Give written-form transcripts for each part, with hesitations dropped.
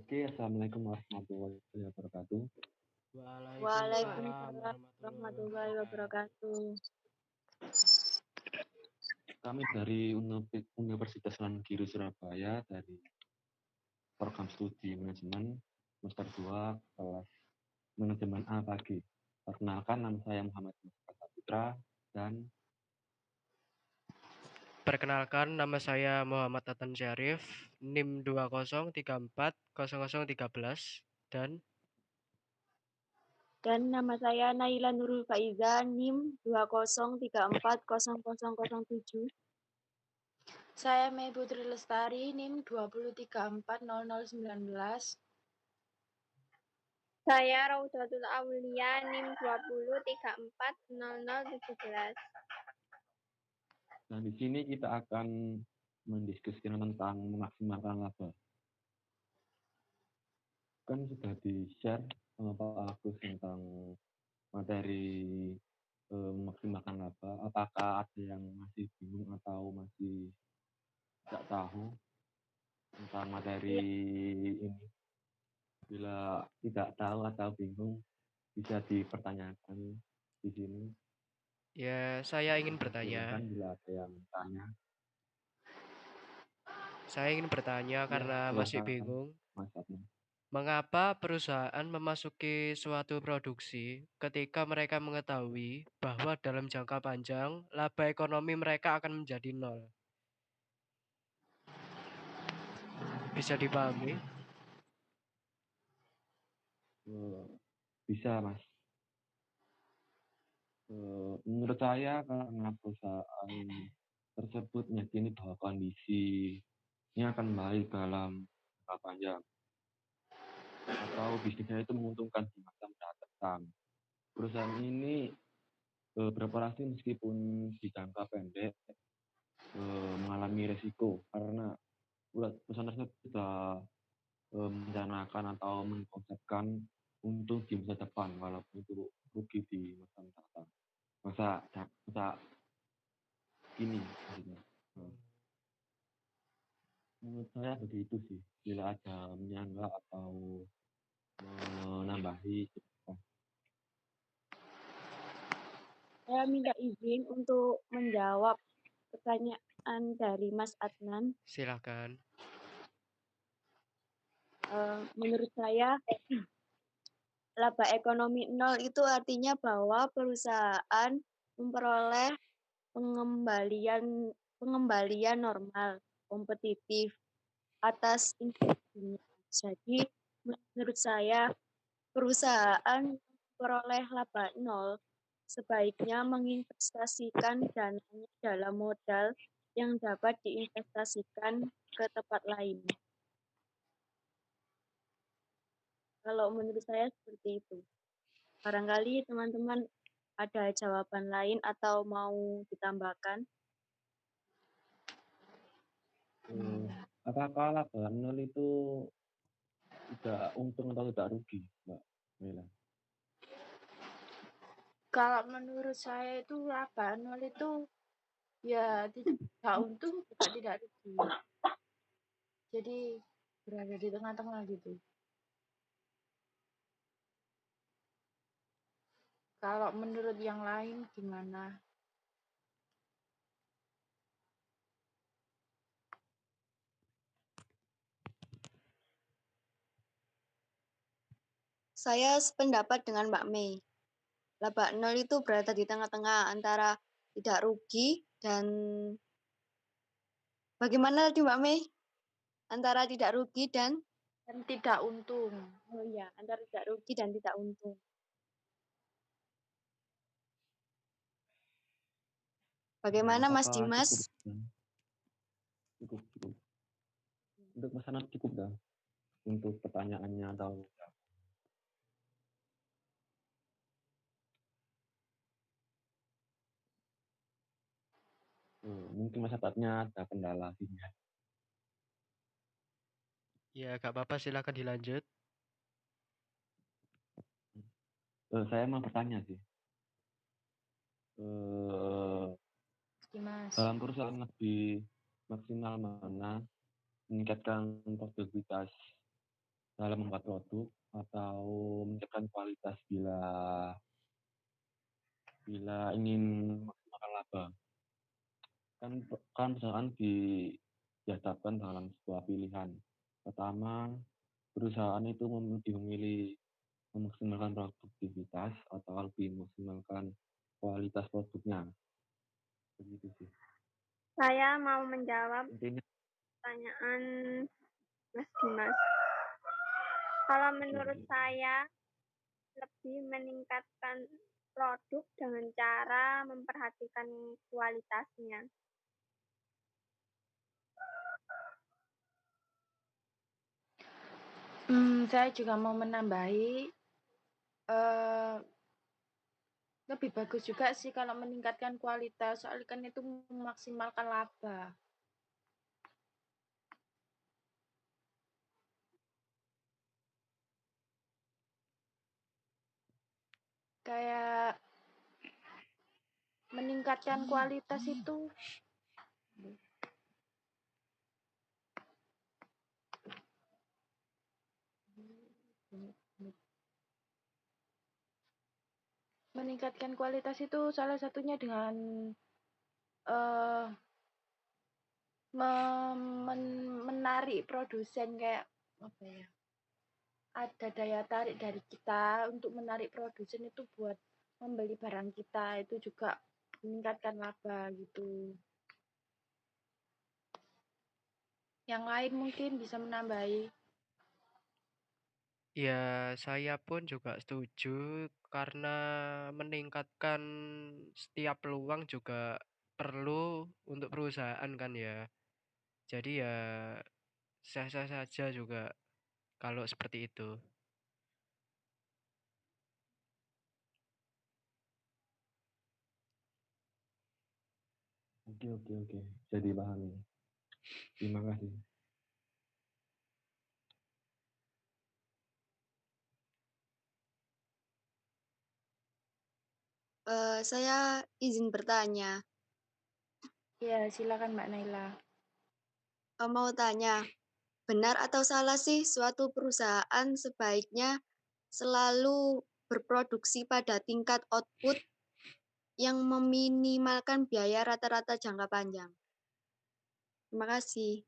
Oke, Assalamualaikum warahmatullahi wabarakatuh. Waalaikumsalam Waalaikumsalam warahmatullahi warahmatullahi wabarakatuh. wabarakatuh. Kami dari Universitas Negeri Surabaya dari program studi manajemen semester 2 kelas manajemen A pagi. Perkenalkan, nama saya Muhammad Mustafa Putra dan Perkenalkan, nama saya Muhammad Tatan Syarif, NIM 20340013 dan Nama saya Naila Nurul Faiza, NIM 20340007. Saya Mei Putri Lestari, NIM 20340019. Saya Raudatul Aulia, NIM 20340017. di sini kita akan mendiskusikan tentang memaksimalkan laba. Kan sudah di-share sama Pak Agus tentang materi memaksimalkan laba. Apakah ada yang masih bingung atau masih tidak tahu tentang materi ini? Bila tidak tahu atau bingung, bisa dipertanyakan di sini. ya saya ingin bertanya. Silakan bila ada yang tanya. Saya ingin bertanya karena masih bingung. Mas Adnan. Mengapa perusahaan memasuki suatu produksi ketika mereka mengetahui bahwa dalam jangka panjang laba ekonomi mereka akan menjadi nol? Bisa dipahami? Bisa, Mas. Menurut saya karena perusahaan tersebut meyakini bahwa kondisi ini akan baik dalam jangka panjang atau bisnisnya itu menguntungkan di masa mendatang. Perusahaan ini beroperasi meskipun di jangka pendek mengalami resiko karena perusahaan tersebut sudah merencanakan atau mengkonsepkan untung di masa depan walaupun itu rugi di masa mendatang. Masa kini maksudnya. Menurut saya begitu sih. Bila ada menyanggah atau menambahi. Saya minta izin untuk menjawab pertanyaan dari Mas Adnan. Silakan. Menurut saya, laba ekonomi nol itu artinya bahwa perusahaan memperoleh pengembalian normal, kompetitif atas investasinya. Jadi, menurut saya, perusahaan memperoleh laba nol sebaiknya menginvestasikan dananya dalam modal yang dapat diinvestasikan ke tempat lain. Kalau menurut saya seperti itu. Barangkali teman-teman ada jawaban lain atau mau ditambahkan? Apakah laba nol itu tidak untung atau tidak rugi, Mbak Mela? Kalau menurut saya itu laba nol itu ya tidak untung juga tidak rugi. Jadi berada di tengah-tengah gitu. Kalau menurut yang lain gimana? Saya sependapat dengan Mbak Mei. Laba nol itu berada di tengah-tengah antara tidak rugi dan bagaimana tadi Mbak Mei? Antara tidak rugi dan tidak untung. Oh iya, antara tidak rugi dan tidak untung. Bagaimana Mas Dimas? Cukup. Untuk Mas Anad cukup dah. Untuk pertanyaannya atau mungkin Mas Anadnya ada kendala sinyal. Ya, gak apa-apa, silakan dilanjut. Saya mau bertanya sih. Dimas. Dalam perusahaan lebih maksimal mana meningkatkan produktivitas dalam membuat produk atau meningkatkan kualitas bila ingin memaksimalkan laba. Kan perusahaan dihadapkan dalam sebuah pilihan. Pertama, perusahaan itu memilih memaksimalkan produktivitas atau lebih memaksimalkan kualitas produknya. Begitu sih. Saya mau menjawab Intinya, pertanyaan Mas Dimas. Kalau menurut saya lebih meningkatkan produk dengan cara memperhatikan kualitasnya. Saya juga mau menambahi, lebih bagus juga sih kalau meningkatkan kualitas, soalnya kan itu memaksimalkan laba. Kayak meningkatkan kualitas itu salah satunya dengan menarik produsen, kayak apa ya? Ada daya tarik dari kita untuk menarik produsen itu buat membeli barang kita, itu juga meningkatkan laba gitu. Yang lain mungkin bisa menambahi. Ya, saya pun juga setuju karena meningkatkan setiap peluang juga perlu untuk perusahaan kan ya. Jadi ya sah-sah saja juga kalau seperti itu. oke. Jadi paham. Terima kasih. Saya izin bertanya. Ya, silakan Mbak Naila. Mau tanya, benar atau salah sih suatu perusahaan sebaiknya selalu berproduksi pada tingkat output yang meminimalkan biaya rata-rata jangka panjang? Terima kasih.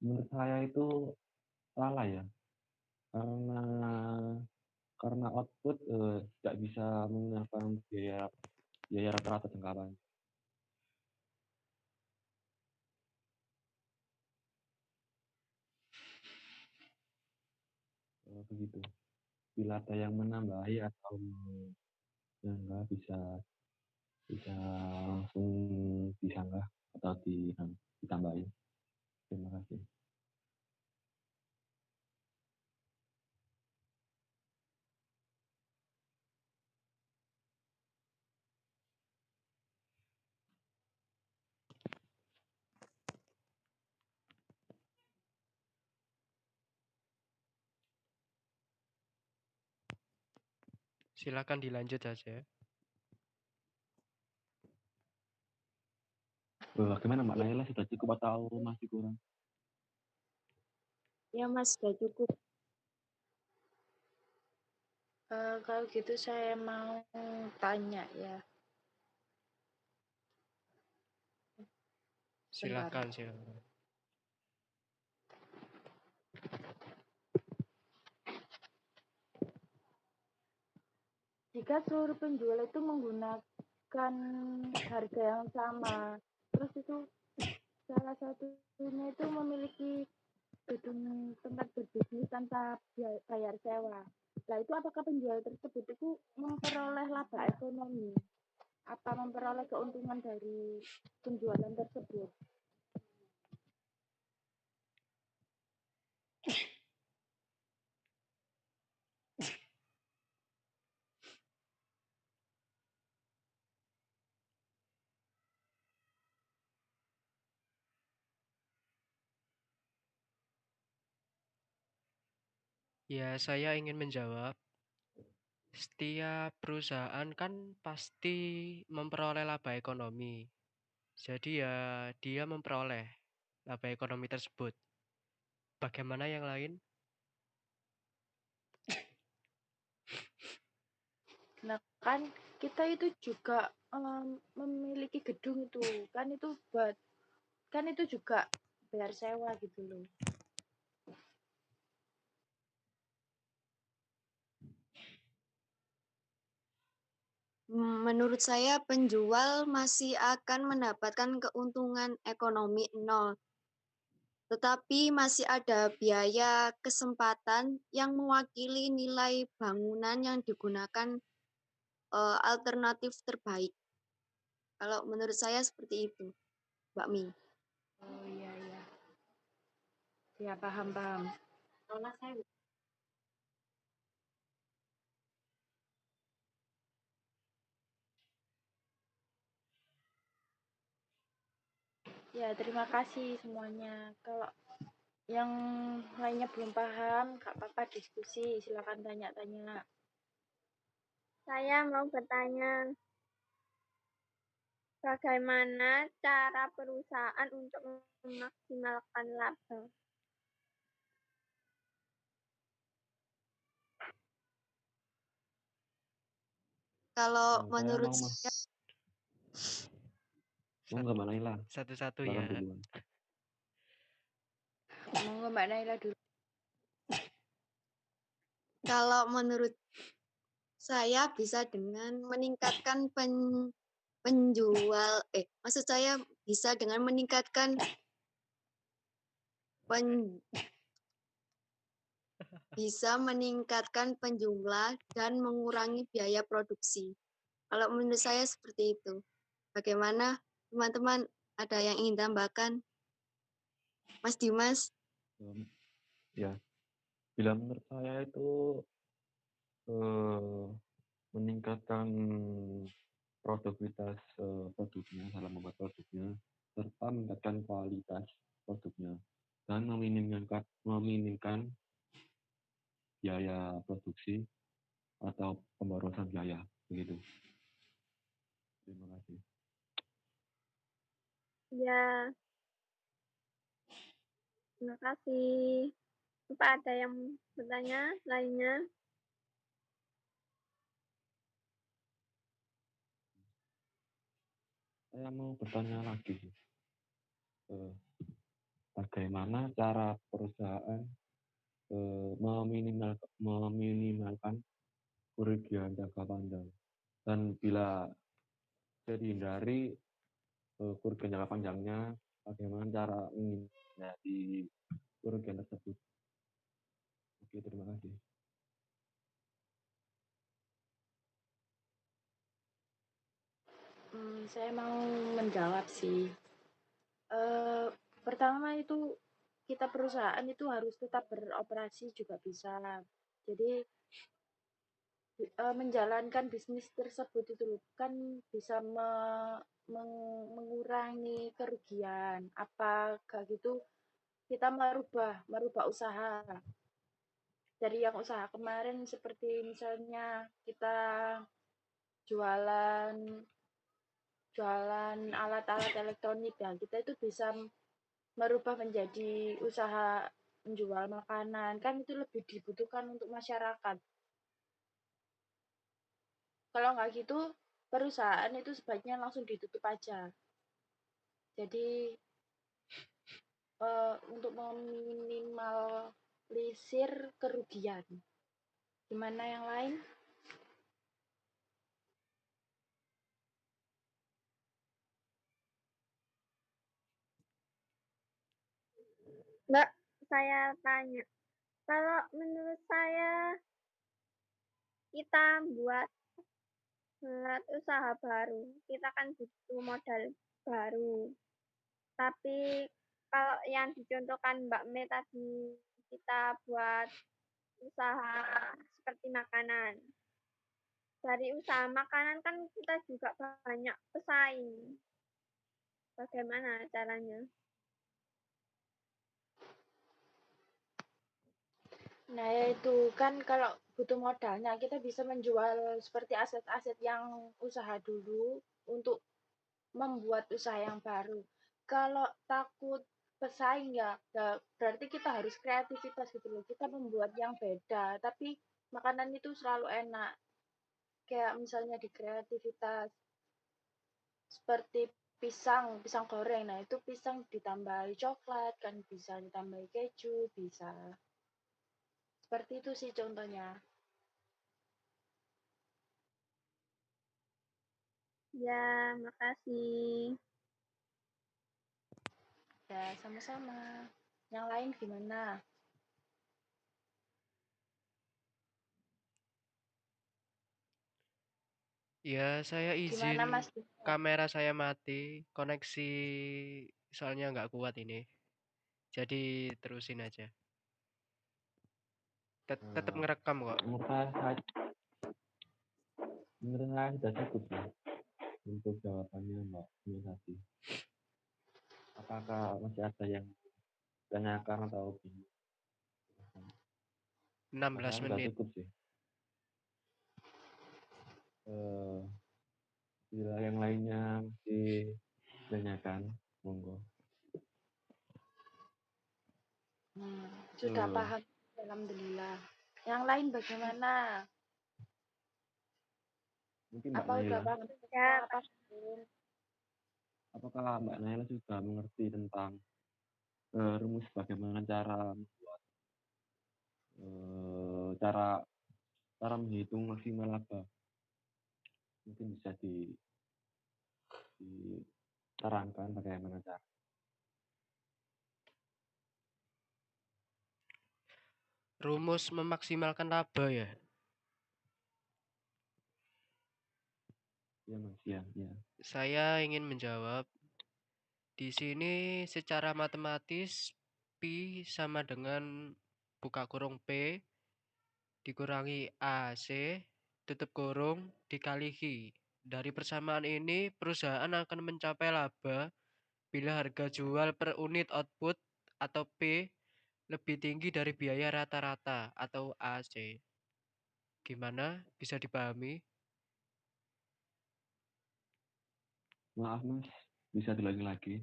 Menurut saya itu salah ya, karena output tidak bisa menggunakan biaya rata-rata jangka panjang. Begitu. Bila ada yang menambahi atau yang enggak bisa langsung disanggah atau ditambahin. Terima kasih. Silakan dilanjut saja. Bagaimana Mbak Naila, sudah cukup atau masih kurang? Ya Mas, sudah cukup. Kalau gitu saya mau tanya ya. Silakan. Jika seluruh penjual itu menggunakan harga yang sama, terus itu salah satunya itu memiliki gedung tempat berbisnis tanpa bayar sewa. Nah, itu apakah penjual tersebut itu memperoleh laba ekonomi? Apa memperoleh keuntungan dari penjualan tersebut? Ya, saya ingin menjawab. Setiap perusahaan kan pasti memperoleh laba ekonomi. Jadi ya dia memperoleh laba ekonomi tersebut. Bagaimana yang lain? Nah, kan kita itu juga memiliki gedung itu kan itu juga bayar sewa gitu loh. Menurut saya penjual masih akan mendapatkan keuntungan ekonomi nol, tetapi masih ada biaya kesempatan yang mewakili nilai bangunan yang digunakan alternatif terbaik. Kalau menurut saya seperti itu, Mbak Mi. Oh iya iya. Ya paham. Ya, terima kasih semuanya. Kalau yang lainnya belum paham, gak apa-apa diskusi, silakan tanya-tanya. Saya mau bertanya, bagaimana cara perusahaan untuk memaksimalkan laba? Kalau Saya menurut mau saya, nggak Mbak Naila, Satu-satu silakan ya. duluan. Monggo Mbak Naila dulu. kalau menurut saya bisa dengan meningkatkan penjual, maksud saya bisa dengan meningkatkan bisa meningkatkan penjumlah dan mengurangi biaya produksi. Kalau menurut saya seperti itu. Bagaimana teman-teman, ada yang ingin tambahkan? Mas Dimas? Ya, bila menurut saya itu meningkatkan produktivitas produknya dalam membuat produknya, serta meningkatkan kualitas produknya, dan meminimkan biaya produksi atau pemborosan biaya, begitu. Terima kasih. Ya, terima kasih. Apa ada yang bertanya lainnya? Saya mau bertanya lagi, bagaimana cara perusahaan meminimalkan kerugian jangka panjang, dan bila bisa dihindari kerugian jangka panjangnya, bagaimana cara menghindari kerugian tersebut. Oke, terima kasih. Saya mau menjawab sih. Pertama itu kita perusahaan itu harus tetap beroperasi juga bisa. Jadi menjalankan bisnis tersebut itu kan bisa mengurangi kerugian. Apa kayak gitu kita merubah usaha dari yang usaha kemarin seperti misalnya kita jualan alat-alat elektronik, dan kita itu bisa merubah menjadi usaha menjual makanan, kan itu lebih dibutuhkan untuk masyarakat. Kalau nggak gitu, perusahaan itu sebaiknya langsung ditutup aja. Jadi untuk meminimalisir kerugian. Gimana yang lain? Mbak, saya tanya. Kalau menurut saya, kita buat usaha baru, kita kan butuh modal baru. Tapi kalau yang dicontohkan Mbak Mei tadi, kita buat usaha seperti makanan. Dari usaha makanan kan kita juga banyak pesaing. Bagaimana caranya? Nah, yaitu kan kalau butuh modalnya kita bisa menjual seperti aset-aset yang usaha dulu untuk membuat usaha yang baru. Kalau takut pesaing ya berarti kita harus kreativitas gitu loh. Kita membuat yang beda, tapi makanan itu selalu enak. Kayak misalnya di kreativitas seperti pisang goreng. Nah, itu pisang ditambahi coklat kan bisa ditambahi keju, bisa. Seperti itu sih contohnya. Ya, makasih. Ya, sama-sama. Yang lain gimana? Ya, saya Gimana izin Mas Dino? kamera saya mati, koneksi soalnya nggak kuat ini. Jadi terusin aja. Tetap ngerekam kok. Menurut saya sudah cukup ya untuk jawabannya Mbak Yunati. Apakah masih ada yang tanyakan atau bingung? 16 Saya sudah menit. cukup sih. Bila yang lainnya masih tanyakan, monggo. Sudah paham. Alhamdulillah. Yang lain bagaimana? Mungkin Mbak Apa udah Naila, paham Ya, semua? Apa belum? apakah Mbak Naila sudah mengerti tentang rumus bagaimana cara membuat cara cara menghitung maksimal laba? Mungkin bisa diterangkan bagaimana cara. Rumus memaksimalkan laba ya. Ya Mas, ya. Saya ingin menjawab. Di sini secara matematis Pi sama dengan buka kurung P dikurangi AC tutup kurung dikali I. Dari persamaan ini perusahaan akan mencapai laba bila harga jual per unit output atau P lebih tinggi dari biaya rata-rata atau AC. Gimana? Bisa dipahami? Maaf Mas, bisa diulangi lagi.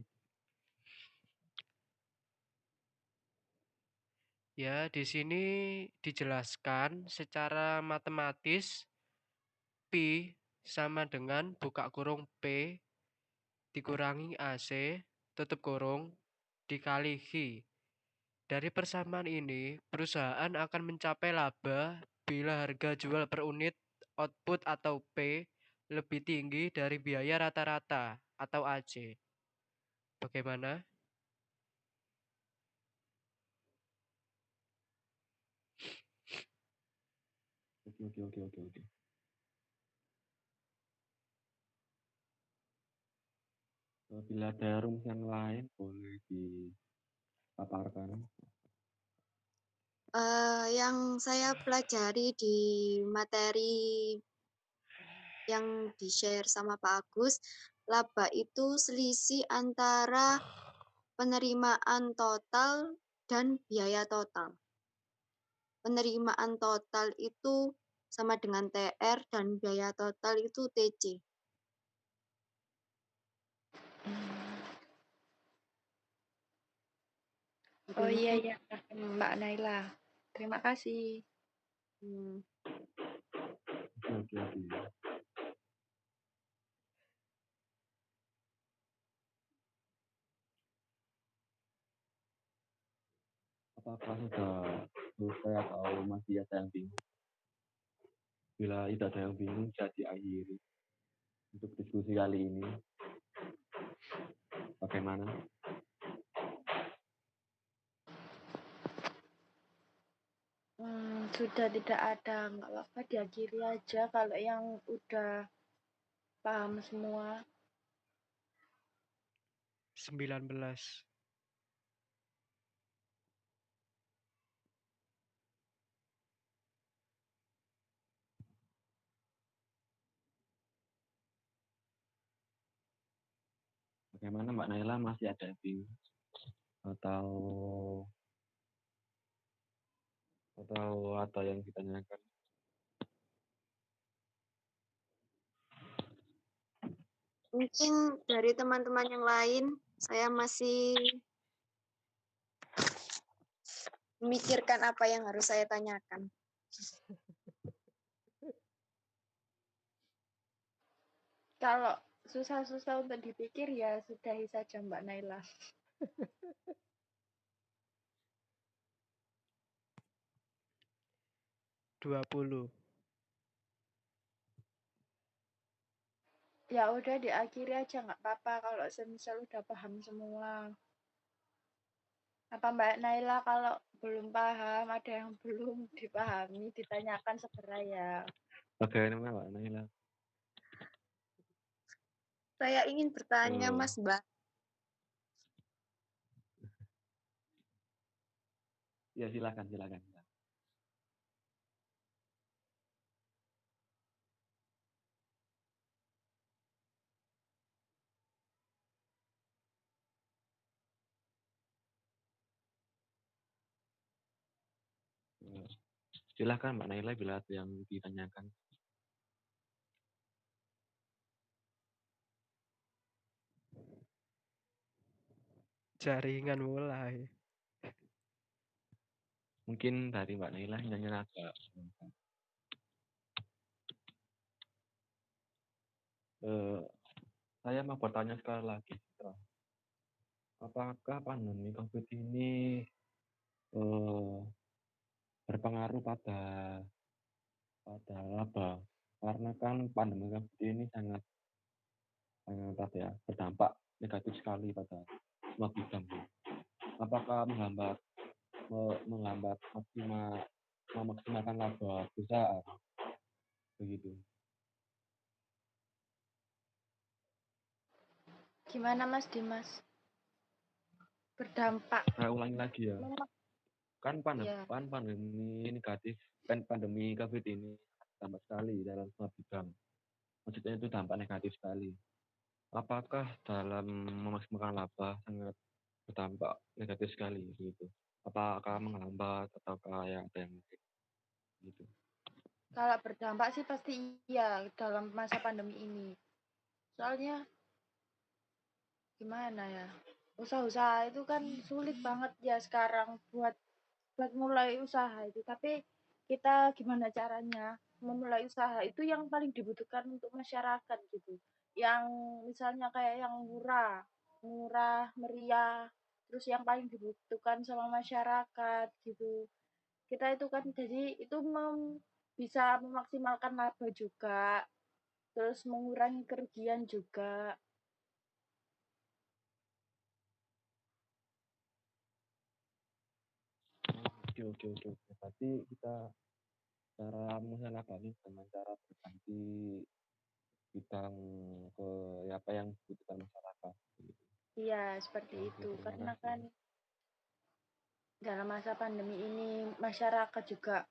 Ya, di sini dijelaskan secara matematis Pi sama dengan buka kurung P dikurangi AC tutup kurung dikali I. Dari persamaan ini, perusahaan akan mencapai laba bila harga jual per unit output atau P lebih tinggi dari biaya rata-rata atau AC. Bagaimana? Oke. Bila ada rumus yang lain boleh dipaparkan. Yang saya pelajari di materi yang di-share sama Pak Agus, laba itu selisih antara penerimaan total dan biaya total. Penerimaan total itu sama dengan TR dan biaya total itu TC. Oh iya, Mbak Naila. Terima kasih. Oke. Apakah sudah selesai atau masih ada yang bingung? Bila tidak ada yang bingung, bisa diakhiri untuk diskusi kali ini. Bagaimana? Sudah tidak ada, nggak apa-apa diakhiri aja kalau yang udah paham semua. 19. Bagaimana Mbak Naila, masih ada yang bingung? Atau Atau ada yang ditanyakan? Mungkin dari teman-teman yang lain, saya masih memikirkan apa yang harus saya tanyakan. Kalau susah-susah untuk dipikir ya sudahi saja Mbak Naila. Dua 20. Ya udah diakhiri aja nggak apa-apa kalau semisal udah paham semua. Apa Mbak Naila kalau belum paham, ada yang belum dipahami, ditanyakan segera ya. Bagaimana Mbak Naila? Saya ingin bertanya, Mas Mbak. Ya silakan. Silakan Mbak Naila bila ada yang ditanyakan. Jaringan mulai. Mungkin dari Mbak Naila nyanyi agak. Saya mau bertanya sekali lagi, Citra. Apakah pandemi COVID ini berpengaruh pada laba? Karena kan pandemi COVID ini sangat berdampak negatif sekali pada semua bidang. Apakah menghambat memaksimalkan laba perusahaan? Begitu. Gimana Mas Dimas? Berdampak. Saya ulangi lagi ya. Kan Iya. pandemi negatif, pandemi COVID ini dampak sekali dalam semua bidang. Maksudnya itu dampak negatif sekali. Apakah dalam memaksimalkan laba sangat berdampak negatif sekali gitu? Apakah menghambat ataukah yang ada yang gitu? Kalau berdampak sih pasti iya dalam masa pandemi ini. Soalnya gimana ya? Usaha-usaha itu kan sulit banget ya sekarang buat mulai usaha itu. Tapi kita gimana caranya memulai usaha itu yang paling dibutuhkan untuk masyarakat gitu. Yang misalnya kayak yang murah, meriah, terus yang paling dibutuhkan sama masyarakat gitu. Kita itu kan jadi itu bisa memaksimalkan laba juga, terus mengurangi kerugian juga. Oke. Berarti kita cara menyelesaikan ini dengan cara berganti bidang ke apa yang dibutuhkan masyarakat. Gitu. Iya, seperti Oke, itu. terima Karena kasih. kan dalam masa pandemi ini masyarakat juga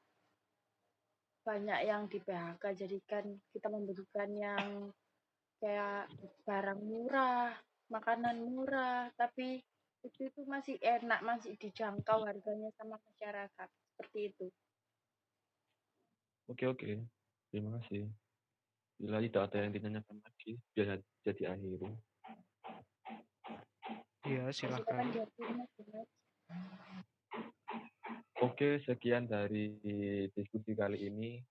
banyak yang di PHK, jadi kan kita membutuhkan yang kayak barang murah, makanan murah, tapi itu masih enak, masih dijangkau harganya sama masyarakat. Seperti itu. Oke. Terima kasih. Bila tidak ada yang ditanyakan lagi, biar jadi akhiri. Iya, silakan. Oke, sekian dari diskusi kali ini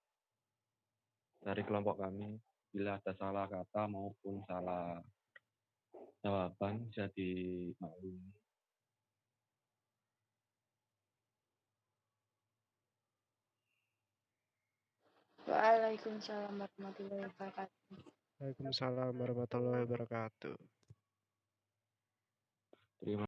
dari kelompok kami. Bila ada salah kata maupun salah jawaban bisa dimaklumi. Waalaikumsalam warahmatullahi wabarakatuh. Waalaikumsalam warahmatullahi wabarakatuh. Terima